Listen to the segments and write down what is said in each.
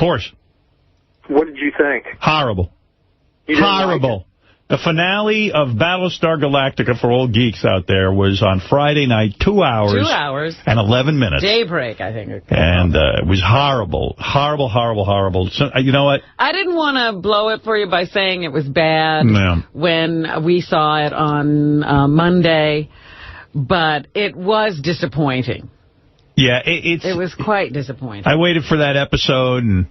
course. What did you think? Horrible. Horrible. Like the finale of Battlestar Galactica, for all geeks out there, was on Friday night, 2 hours. 2 hours. And 11 minutes. Daybreak, I think. And it was horrible. Horrible, horrible, horrible. So, you know what? I didn't want to blow it for you by saying it was bad when we saw it on Monday, but it was disappointing. Yeah, it was quite disappointing. I waited for that episode, and...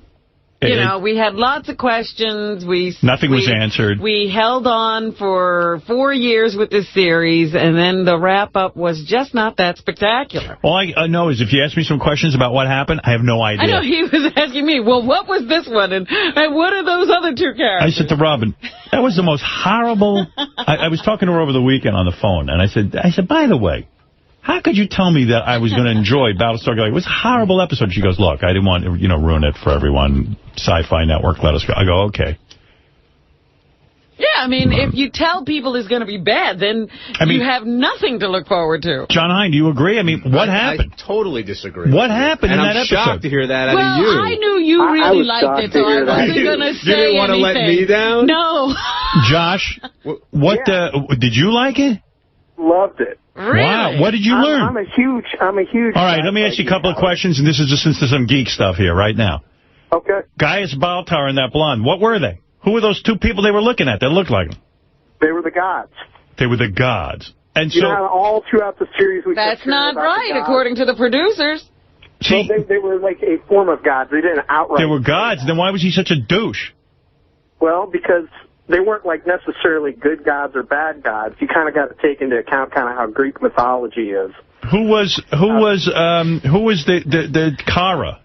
we had lots of questions. Nothing was answered. We held on for 4 years with this series, and then the wrap-up was just not that spectacular. All I know is if you ask me some questions about what happened, I have no idea. I know, he was asking me, well, what was this one, and what are those other two characters? I said to Robin, that was the most horrible... I was talking to her over the weekend on the phone, and I said, by the way, how could you tell me that I was going to enjoy Battlestar Galactica? It was a horrible episode. She goes, look, I didn't want to, ruin it for everyone. Sci-Fi Network let us go. I go, okay. Yeah, I mean, if you tell people it's going to be bad, then you have nothing to look forward to. John Hein, do you agree? I mean, what happened? I totally disagree. What happened in that episode? I'm shocked to hear that out of you. Well, I knew you really liked it, so I wasn't going to say anything. You didn't want to let me down? No. Josh, did you like it? Loved it. Really? Wow. What did you learn? I'm a huge. All right, let me ask you a couple of questions, and this is just into some geek stuff here right now. Okay. Gaius Baltar and that blonde, what were they? Who were those two people they were looking at that looked like them? They were the gods. They were the gods. And you know how all throughout the series we That's not right, according to the producers. See, well, they were like a form of gods. They didn't outright. They were gods. Then why was he such a douche? Well, because they weren't like necessarily good gods or bad gods. You kind of got to take into account kind of how Greek mythology is. Who was the Kara?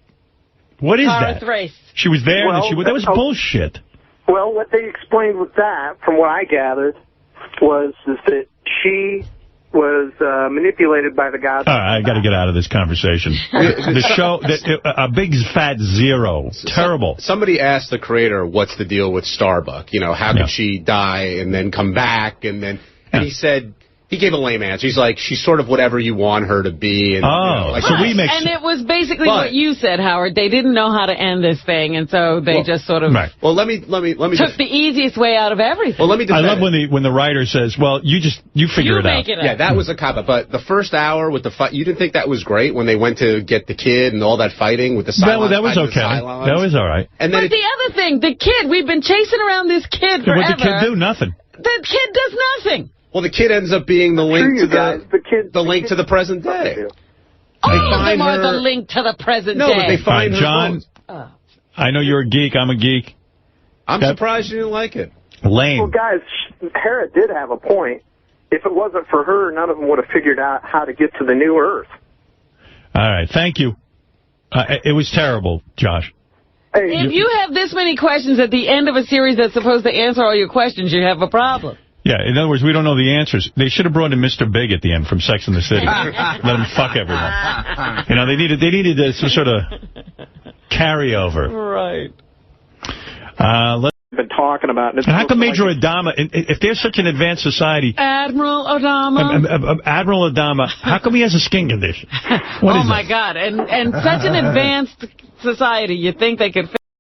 What is Kara that? Thrace. She was there. That was bullshit. Well, what they explained with that, from what I gathered, is that she was manipulated by the gods. All right, I got to get out of this conversation. The show, a big fat zero. Terrible. Somebody asked the creator, what's the deal with Starbuck? How could she die and then come back? And he said... He gave a lame answer. He's like, she's sort of whatever you want her to be. And, so we make... And it was basically what you said, Howard. They didn't know how to end this thing, and so they just sort of... Right. Well, let me took the easiest way out of everything. Well, let me defend I love when the writer says, well, you figure it out. Yeah, that was a cop-out. But the first hour with the fight, you didn't think that was great when they went to get the kid and all that fighting with the Cylons? That was okay. That was all right. And then the other thing, the kid, we've been chasing around this kid forever. What did the kid do? Nothing. The kid does nothing. Well, the kid ends up being the link to the link to the present day. All of them are the link to the present day. No, but they find her John, I know you're a geek. I'm a geek. I'm surprised you didn't like it. Lame. Well, guys, Hera did have a point. If it wasn't for her, none of them would have figured out how to get to the new Earth. All right. Thank you. It was terrible, Josh. Hey, if you have this many questions at the end of a series that's supposed to answer all your questions, you have a problem. Yeah, in other words, we don't know the answers. They should have brought in Mr. Big at the end from Sex and the City. Let him fuck everyone. They needed some sort of carryover. Right. Let's been talking about. And how come Major Adama, if there's such an advanced society... Admiral Adama. Admiral Adama, how come he has a skin condition? Oh, my God. And such an advanced society, you'd think they could...